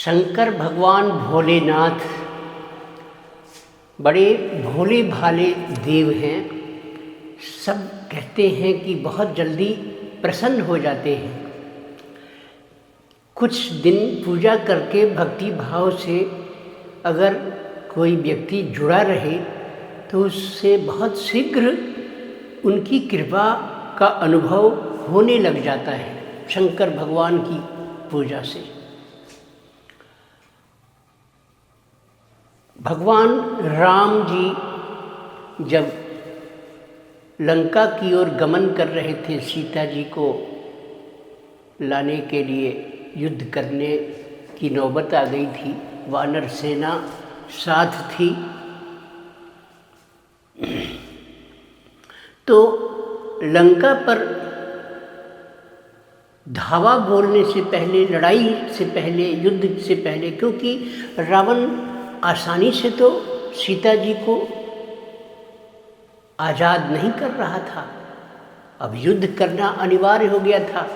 शंकर भगवान भोलेनाथ बड़े भोले भाले देव हैं। सब कहते हैं कि बहुत जल्दी प्रसन्न हो जाते हैं। कुछ दिन पूजा करके भक्ति भाव से अगर कोई व्यक्ति जुड़ा रहे तो उससे बहुत शीघ्र उनकी कृपा का अनुभव होने लग जाता है शंकर भगवान की पूजा से। भगवान राम जी जब लंका की ओर गमन कर रहे थे, सीता जी को लाने के लिए युद्ध करने की नौबत आ गई थी, वानर सेना साथ थी, तो लंका पर धावा बोलने से पहले, लड़ाई से पहले, युद्ध से पहले, क्योंकि रावण आसानी से तो सीता जी को आज़ाद नहीं कर रहा था, अब युद्ध करना अनिवार्य हो गया था।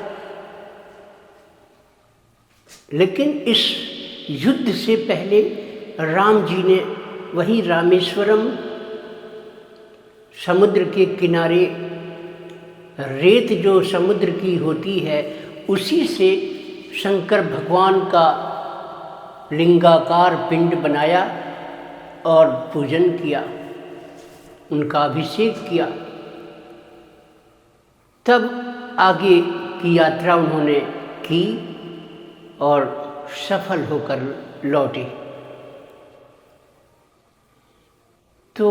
लेकिन इस युद्ध से पहले राम जी ने वही रामेश्वरम समुद्र के किनारे रेत जो समुद्र की होती है उसी से शंकर भगवान का लिंगाकार पिंड बनाया और पूजन किया, उनका अभिषेक किया। तब आगे की यात्रा उन्होंने की और सफल होकर लौटे। तो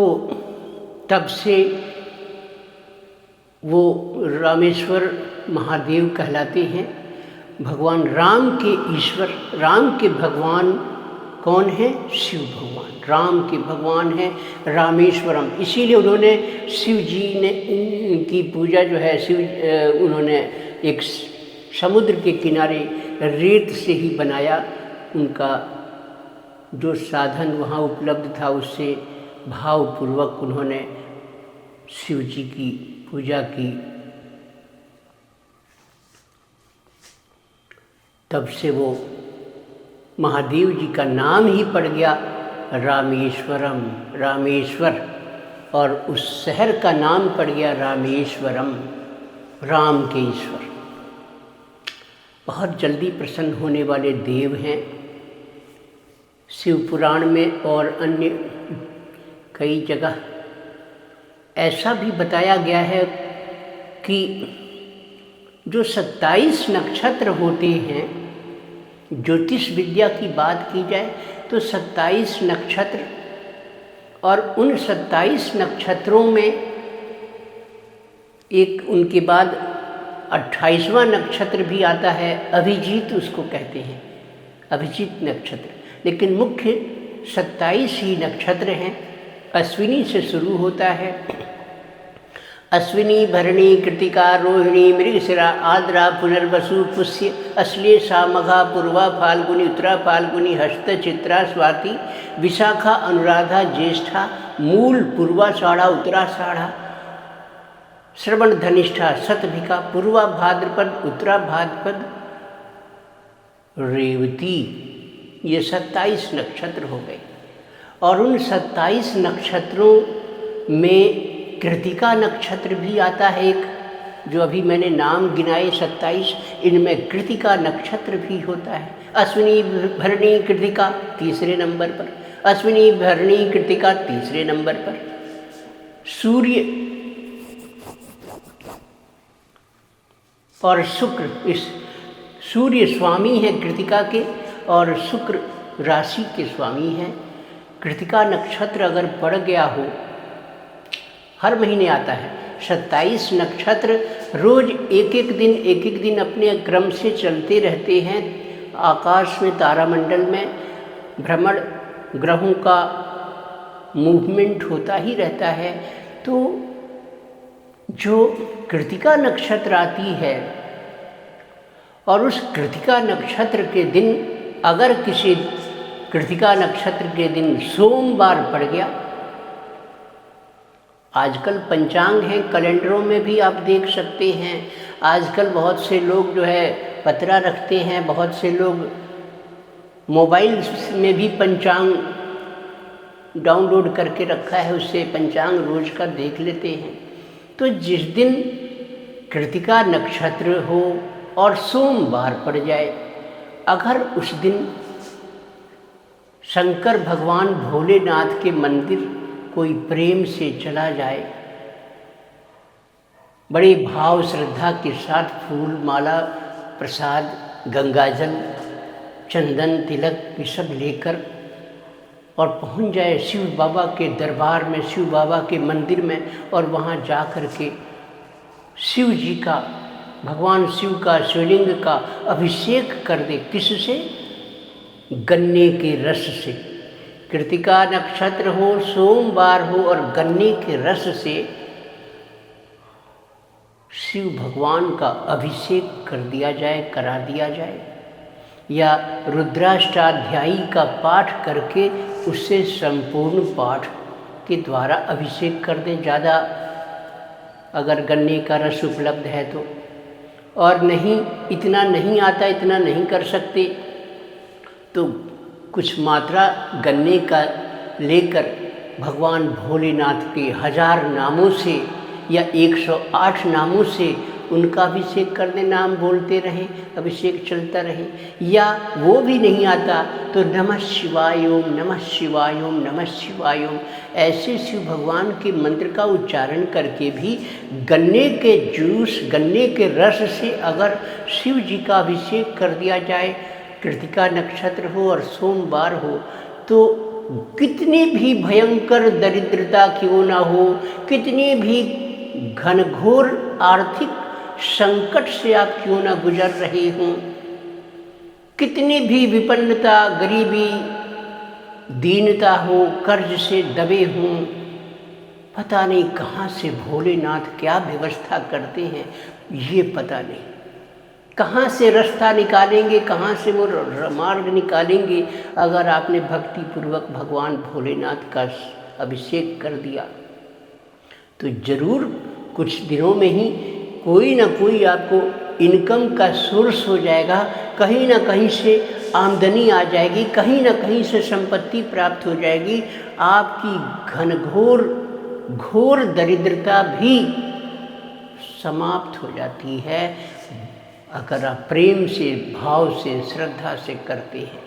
तब से वो रामेश्वर महादेव कहलाते हैं। भगवान राम के ईश्वर, राम के भगवान कौन है? शिव भगवान। राम के भगवान है रामेश्वरम, इसीलिए उन्होंने शिव जी ने की पूजा जो है उन्होंने एक समुद्र के किनारे रेत से ही बनाया। उनका जो साधन वहाँ उपलब्ध था उससे भावपूर्वक उन्होंने शिव जी की पूजा की। तब से वो महादेव जी का नाम ही पड़ गया रामेश्वरम, रामेश्वर, और उस शहर का नाम पड़ गया रामेश्वरम, राम के ईश्वर। बहुत जल्दी प्रसन्न होने वाले देव हैं। शिव पुराण में और अन्य कई जगह ऐसा भी बताया गया है कि जो 27 नक्षत्र होते हैं, ज्योतिष विद्या की बात की जाए तो 27 नक्षत्र, और उन 27 नक्षत्रों में एक उनके बाद 28वां नक्षत्र भी आता है, अभिजीत उसको कहते हैं, अभिजीत नक्षत्र। लेकिन मुख्य 27 ही नक्षत्र हैं। अश्विनी से शुरू होता है। अश्विनी, भरणी, कृतिका, रोहिणी, मृगशिरा, आद्रा, पुनर्वसु, पुष्य, अश्लेषा, मघा, पूर्वा, फाल्गुनी, उत्तरा फाल्गुनी, हस्त, चित्रा, स्वाति, विशाखा, अनुराधा, ज्येष्ठा, मूल, पूर्वाषाढ़ा, उत्तराषाढ़ा, श्रवण, धनिष्ठा, शतभिका, पूर्वा भाद्रपद, उत्तरा भाद्रपद, रेवती। ये 27 नक्षत्र हो गए। और उन 27 नक्षत्रों में कृतिका नक्षत्र भी आता है एक, जो अभी मैंने नाम गिनाए 27, इनमें कृतिका नक्षत्र भी होता है। अश्विनी, भरणी, कृतिका तीसरे नंबर पर, अश्विनी, भरणी, कृतिका तीसरे नंबर पर। सूर्य और शुक्र, इस सूर्य स्वामी हैं कृतिका के और शुक्र राशि के स्वामी हैं। कृतिका नक्षत्र अगर पड़ गया हो, हर महीने आता है। 27 नक्षत्र रोज एक एक दिन अपने क्रम से चलते रहते हैं। आकाश में, तारामंडल में भ्रमण, ग्रहों का मूवमेंट होता ही रहता है। तो जो कृतिका नक्षत्र आती है और उस कृतिका नक्षत्र के दिन, अगर किसी कृतिका नक्षत्र के दिन सोमवार पड़ गया, आजकल पंचांग हैं, कैलेंडरों में भी आप देख सकते हैं। आजकल बहुत से लोग जो है पतरा रखते हैं, बहुत से लोग मोबाइल में भी पंचांग डाउनलोड करके रखा है, उससे पंचांग रोज का देख लेते हैं। तो जिस दिन कृतिका नक्षत्र हो और सोमवार पड़ जाए, अगर उस दिन शंकर भगवान भोलेनाथ के मंदिर कोई प्रेम से चला जाए, बड़े भाव श्रद्धा के साथ फूल माला प्रसाद गंगाजल चंदन तिलक ये सब लेकर और पहुंच जाए शिव बाबा के दरबार में, शिव बाबा के मंदिर में, और वहां जा कर के शिव जी का, भगवान शिव का शिवलिंग का अभिषेक कर दे। किससे? गन्ने के रस से। कृतिका नक्षत्र हो, सोमवार हो और गन्ने के रस से शिव भगवान का अभिषेक कर दिया जाए, करा दिया जाए, या रुद्राष्टाध्यायी का पाठ करके उससे संपूर्ण पाठ के द्वारा अभिषेक कर दें, ज़्यादा अगर गन्ने का रस उपलब्ध है तो। और नहीं, इतना नहीं आता, इतना नहीं कर सकते, तो कुछ मात्रा गन्ने का लेकर भगवान भोलेनाथ के 1000 नामों से या 108 नामों से उनका अभिषेक कर दें, नाम बोलते रहें, अभिषेक चलता रहे। या वो भी नहीं आता तो नमः शिवाय ओम, नमः शिवाय ओम, नमः शिवाय ओम, ऐसे शिव भगवान के मंत्र का उच्चारण करके भी गन्ने के जूस, गन्ने के रस से अगर शिव जी का अभिषेक कर दिया जाए, कृतिका नक्षत्र हो और सोमवार हो, तो कितनी भी भयंकर दरिद्रता क्यों ना हो, कितनी भी घनघोर आर्थिक संकट से आप क्यों ना गुजर रहे हों, कितनी भी विपन्नता, गरीबी, दीनता हो, कर्ज से दबे हों, पता नहीं कहाँ से भोलेनाथ क्या व्यवस्था करते हैं, ये पता नहीं कहाँ से रास्ता निकालेंगे, कहाँ से वो मार्ग निकालेंगे। अगर आपने भक्ति पूर्वक भगवान भोलेनाथ का अभिषेक कर दिया तो जरूर कुछ दिनों में ही कोई ना कोई आपको इनकम का सोर्स हो जाएगा, कहीं ना कहीं से आमदनी आ जाएगी, कहीं ना कहीं से संपत्ति प्राप्त हो जाएगी। आपकी घोर दरिद्रता भी समाप्त हो जाती है अगर आप प्रेम से, भाव से, श्रद्धा से करते हैं।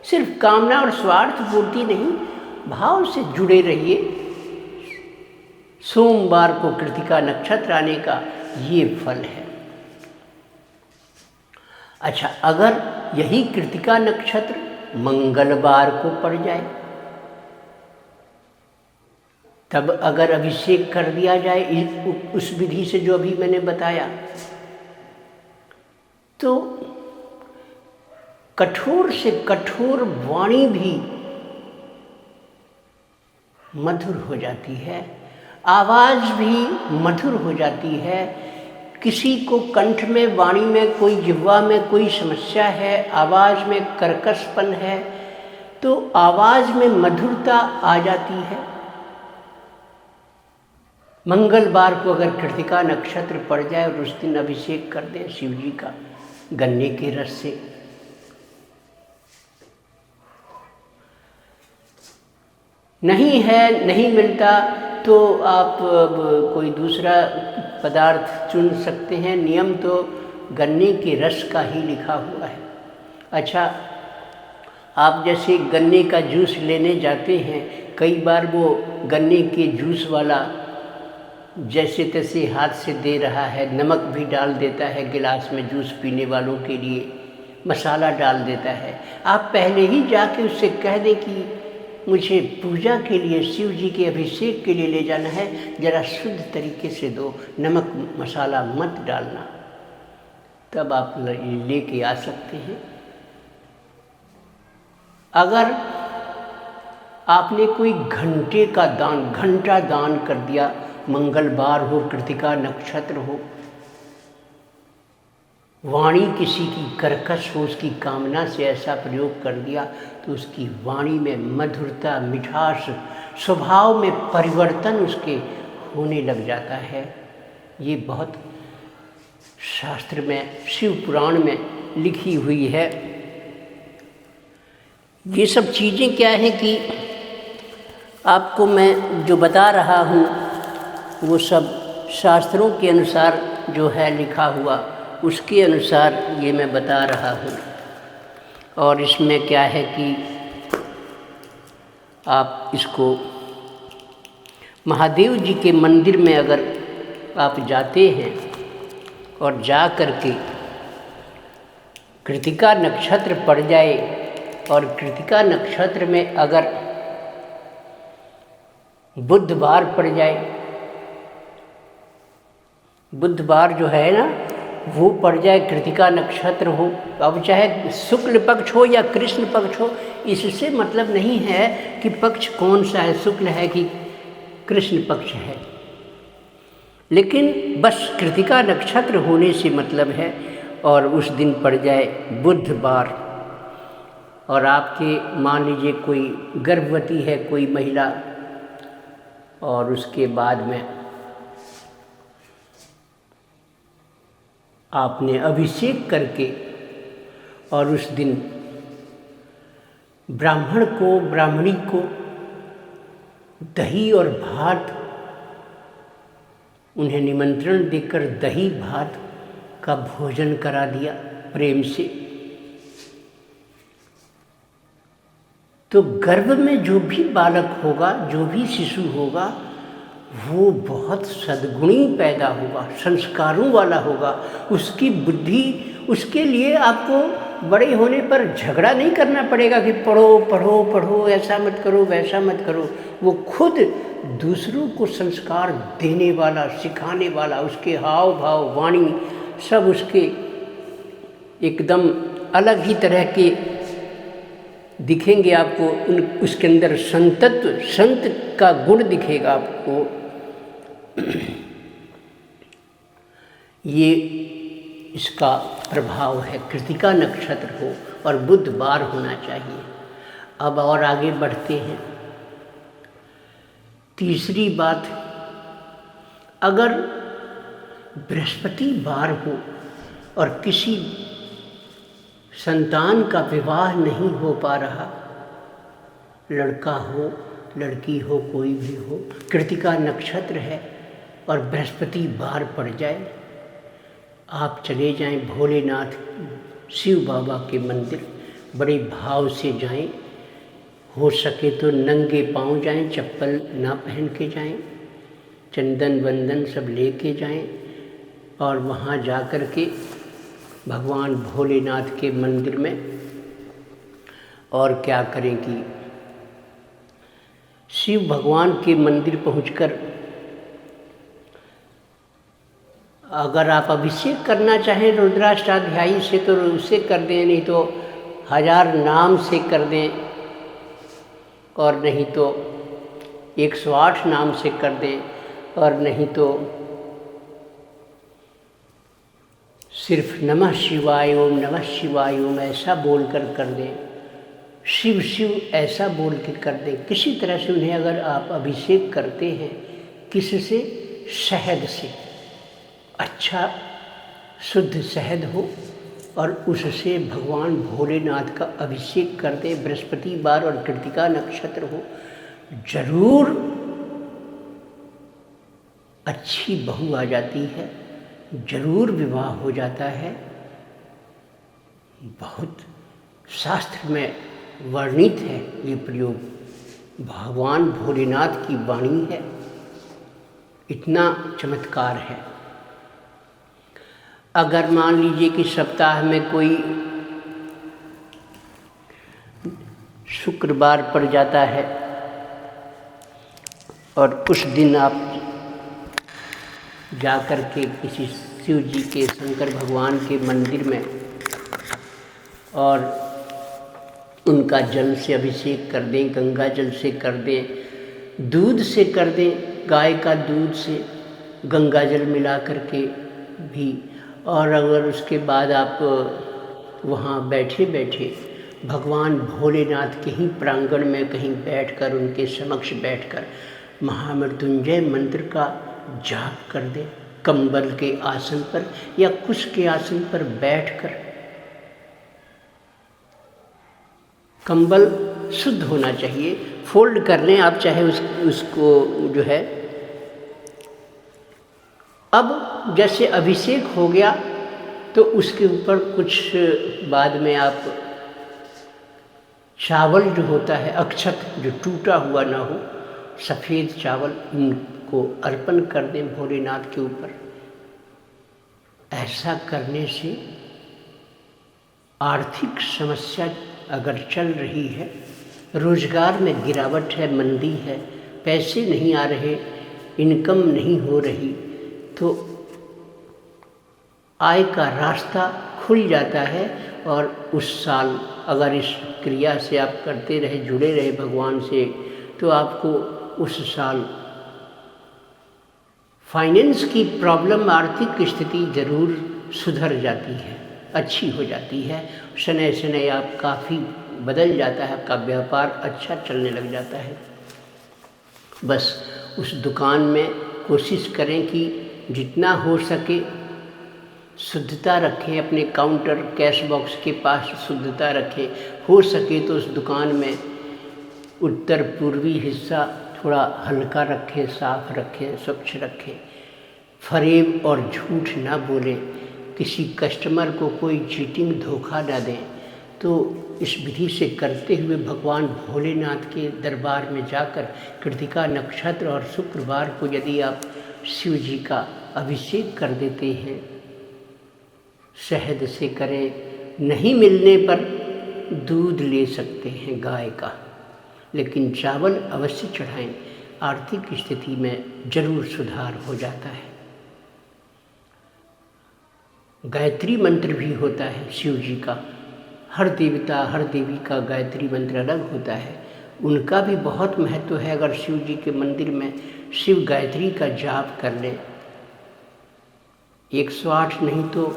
सिर्फ कामना और स्वार्थ पूर्ति नहीं, भाव से जुड़े रहिए। सोमवार को कृतिका नक्षत्र आने का ये फल है। अच्छा, अगर यही कृतिका नक्षत्र मंगलवार को पड़ जाए, तब अगर अभिषेक कर दिया जाए उस विधि से जो अभी मैंने बताया, तो कठोर से कठोर वाणी भी मधुर हो जाती है, आवाज़ भी मधुर हो जाती है। किसी को कंठ में, वाणी में, कोई जिह्वा में कोई समस्या है, आवाज़ में कर्कशपन है, तो आवाज़ में मधुरता आ जाती है। मंगलवार को अगर कृतिका नक्षत्र पड़ जाए और उस दिन अभिषेक कर दें शिव जी का गन्ने के रस से, नहीं है, नहीं मिलता तो आप कोई दूसरा पदार्थ चुन सकते हैं। नियम तो गन्ने के रस का ही लिखा हुआ है। अच्छा, आप जैसे गन्ने का जूस लेने जाते हैं, कई बार वो गन्ने के जूस वाला जैसे तैसे हाथ से दे रहा है, नमक भी डाल देता है गिलास में जूस पीने वालों के लिए, मसाला डाल देता है। आप पहले ही जाके उससे कह दें कि मुझे पूजा के लिए, शिव जी के अभिषेक के लिए ले जाना है, ज़रा शुद्ध तरीके से दो, नमक मसाला मत डालना, तब आप लेके आ सकते हैं। अगर आपने कोई घंटा दान कर दिया, मंगलवार हो, कृतिका नक्षत्र हो, वाणी किसी की कर्कश हो, उसकी कामना से ऐसा प्रयोग कर दिया, तो उसकी वाणी में मधुरता, मिठास, स्वभाव में परिवर्तन उसके होने लग जाता है। ये बहुत शास्त्र में, शिव पुराण में लिखी हुई है। ये सब चीज़ें क्या हैं कि आपको मैं जो बता रहा हूँ वो सब शास्त्रों के अनुसार जो है लिखा हुआ, उसके अनुसार ये मैं बता रहा हूँ। और इसमें क्या है कि आप इसको महादेव जी के मंदिर में अगर आप जाते हैं और जा कर के कृतिका नक्षत्र पड़ जाए और कृतिका नक्षत्र में अगर बुधवार पड़ जाए, बुधवार जो है ना वो पड़ जाए, कृतिका नक्षत्र हो, अब चाहे शुक्ल पक्ष हो या कृष्ण पक्ष हो, इससे मतलब नहीं है कि पक्ष कौन सा है, शुक्ल है कि कृष्ण पक्ष है, लेकिन बस कृतिका नक्षत्र होने से मतलब है। और उस दिन पड़ जाए बुधवार और आपके मान लीजिए कोई गर्भवती है कोई महिला, और उसके बाद में आपने अभिषेक करके और उस दिन ब्राह्मण को ब्राह्मणी को दही और भात, उन्हें निमंत्रण देकर दही भात का भोजन करा दिया प्रेम से, तो गर्भ में जो भी बालक होगा, जो भी शिशु होगा, वो बहुत सद्गुणी पैदा होगा, संस्कारों वाला होगा, उसकी बुद्धि, उसके लिए आपको बड़े होने पर झगड़ा नहीं करना पड़ेगा कि पढ़ो पढ़ो पढ़ो, ऐसा मत करो वैसा मत करो। वो खुद दूसरों को संस्कार देने वाला, सिखाने वाला, उसके हाव भाव वाणी सब उसके एकदम अलग ही तरह के दिखेंगे आपको, उसके अंदर संतत्व, संत का गुण दिखेगा आपको। ये इसका प्रभाव है, कृतिका नक्षत्र हो और बुधवार होना चाहिए। अब और आगे बढ़ते हैं। तीसरी बात, अगर बृहस्पतिवार हो और किसी संतान का विवाह नहीं हो पा रहा, लड़का हो लड़की हो कोई भी हो, कृतिका नक्षत्र है और बृहस्पतिवार पड़ जाए, आप चले जाएं भोलेनाथ शिव बाबा के मंदिर, बड़े भाव से जाएं, हो सके तो नंगे पांव जाएं, चप्पल ना पहन के जाएं, चंदन वंदन सब लेके जाएं और वहाँ जा कर के भगवान भोलेनाथ के मंदिर में और क्या करें कि शिव भगवान के मंदिर पहुंचकर अगर आप अभिषेक करना चाहें रुद्राष्टाध्यायी से तो उससे कर दें, नहीं तो 1000 नाम से कर दें, और नहीं तो 108 नाम से कर दें, और नहीं तो सिर्फ नमः शिवाय ओम नमः शिवाय ओम ऐसा बोलकर कर दें, शिव शिव ऐसा बोल के कर दें। किसी तरह से उन्हें अगर आप अभिषेक करते हैं, किससे, शहद से, अच्छा शुद्ध शहद हो और उससे भगवान भोलेनाथ का अभिषेक कर दें, बृहस्पतिवार और कृतिका नक्षत्र हो, जरूर अच्छी बहू आ जाती है, जरूर विवाह हो जाता है। बहुत शास्त्र में वर्णित है ये प्रयोग, भगवान भोलेनाथ की वाणी है, इतना चमत्कार है। अगर मान लीजिए कि सप्ताह में कोई शुक्रवार पड़ जाता है और उस दिन आप जा कर के किसी शिव जी के, शंकर भगवान के मंदिर में और उनका जल से अभिषेक कर दें, गंगा जल से कर दें, दूध से कर दें, गाय का दूध से गंगा जल मिला करके भी, और अगर उसके बाद आप वहाँ बैठे बैठे भगवान भोलेनाथ के ही प्रांगण में कहीं बैठकर, उनके समक्ष बैठकर महामृत्युंजय मंत्र का जाप कर दें, कंबल के आसन पर या कुश के आसन पर बैठकर, कंबल शुद्ध होना चाहिए, फोल्ड कर लें आप, चाहे उसको जो है। अब जैसे अभिषेक हो गया तो उसके ऊपर कुछ बाद में आप चावल जो होता है, अक्षत जो टूटा हुआ ना हो, सफ़ेद चावल, इनको अर्पण कर दें भोलेनाथ के ऊपर। ऐसा करने से आर्थिक समस्या अगर चल रही है, रोजगार में गिरावट है, मंदी है, पैसे नहीं आ रहे, इनकम नहीं हो रही, तो आय का रास्ता खुल जाता है। और उस साल अगर इस क्रिया से आप करते रहे, जुड़े रहे भगवान से, तो आपको उस साल फाइनेंस की प्रॉब्लम, आर्थिक स्थिति ज़रूर सुधर जाती है, अच्छी हो जाती है। शनै शनै आप काफ़ी बदल जाता है, आपका व्यापार अच्छा चलने लग जाता है। बस उस दुकान में कोशिश करें कि जितना हो सके शुद्धता रखें, अपने काउंटर, कैश बॉक्स के पास शुद्धता रखें। हो सके तो उस दुकान में उत्तर पूर्वी हिस्सा थोड़ा हल्का रखें, साफ रखें, स्वच्छ रखें। फरेब और झूठ ना बोलें, किसी कस्टमर को कोई चीटिंग धोखा ना दें। तो इस विधि से करते हुए भगवान भोलेनाथ के दरबार में जाकर कृतिका नक्षत्र और शुक्रवार को यदि आप शिव जी का अभिषेक कर देते हैं, शहद से करें, नहीं मिलने पर दूध ले सकते हैं गाय का, लेकिन चावल अवश्य चढ़ाएं। आर्थिक स्थिति में जरूर सुधार हो जाता है। गायत्री मंत्र भी होता है शिव जी का, हर देवता हर देवी का गायत्री मंत्र अलग होता है, उनका भी बहुत महत्व है। अगर शिव जी के मंदिर में शिव गायत्री का जाप कर लें, 108 नहीं तो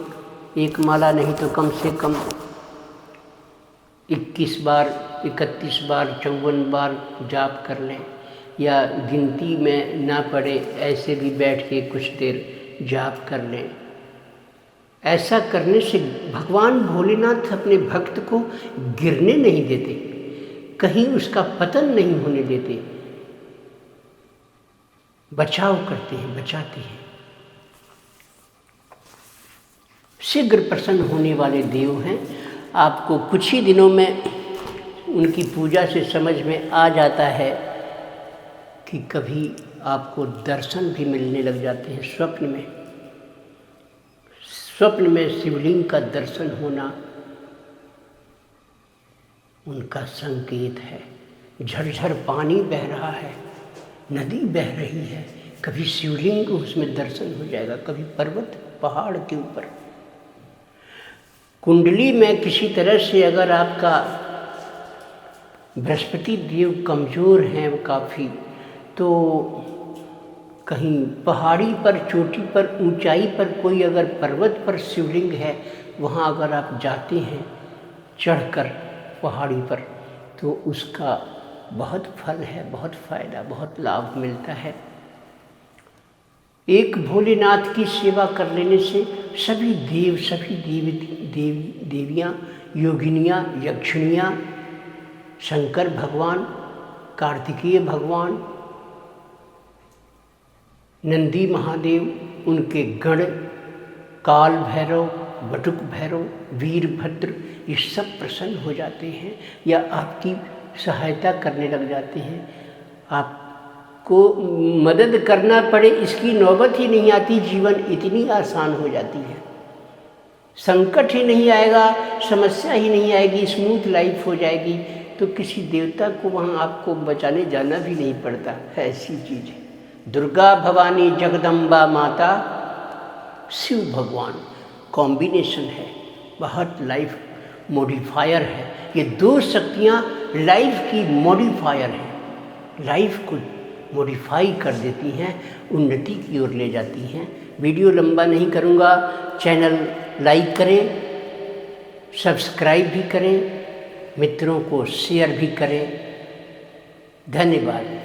एक माला, नहीं तो कम से कम 21 बार, 31 बार, 54 बार जाप कर लें, या गिनती में ना पड़े, ऐसे भी बैठ के कुछ देर जाप कर लें। ऐसा करने से भगवान भोलेनाथ अपने भक्त को गिरने नहीं देते, कहीं उसका पतन नहीं होने देते, बचाव करते हैं, बचाते हैं। शीघ्र प्रसन्न होने वाले देव हैं। आपको कुछ ही दिनों में उनकी पूजा से समझ में आ जाता है कि कभी आपको दर्शन भी मिलने लग जाते हैं स्वप्न में। स्वप्न में शिवलिंग का दर्शन होना उनका संकेत है। झरझर पानी बह रहा है, नदी बह रही है, कभी शिवलिंग उसमें दर्शन हो जाएगा, कभी पर्वत पहाड़ के ऊपर। कुंडली में किसी तरह से अगर आपका बृहस्पति देव कमज़ोर हैं काफ़ी, तो कहीं पहाड़ी पर, चोटी पर, ऊंचाई पर कोई अगर पर्वत पर शिवलिंग है, वहाँ अगर आप जाते हैं चढ़कर पहाड़ी पर, तो उसका बहुत फल है, बहुत फ़ायदा, बहुत लाभ मिलता है। एक भोलेनाथ की सेवा कर लेने से सभी देव, सभी देवियाँ, योगिनियाँ, यक्षिणियाँ, शंकर भगवान, कार्तिकेय भगवान, नंदी महादेव, उनके गण, काल भैरव, बटुक भैरव, वीरभद्र, ये सब प्रसन्न हो जाते हैं या आपकी सहायता करने लग जाते हैं। आपको मदद करना पड़े इसकी नौबत ही नहीं आती, जीवन इतनी आसान हो जाती है। संकट ही नहीं आएगा, समस्या ही नहीं आएगी, स्मूथ लाइफ हो जाएगी। तो किसी देवता को वहाँ आपको बचाने जाना भी नहीं पड़ता, ऐसी चीज़ है। दुर्गा भवानी जगदम्बा माता शिव भगवान कॉम्बिनेशन है, बहुत लाइफ मॉडिफायर है। ये दो शक्तियाँ लाइफ की मॉडिफायर हैं, लाइफ को मॉडिफाई कर देती हैं, उन्नति की ओर ले जाती हैं। वीडियो लंबा नहीं करूँगा, चैनल लाइक करें, सब्सक्राइब भी करें, मित्रों को शेयर भी करें। धन्यवाद।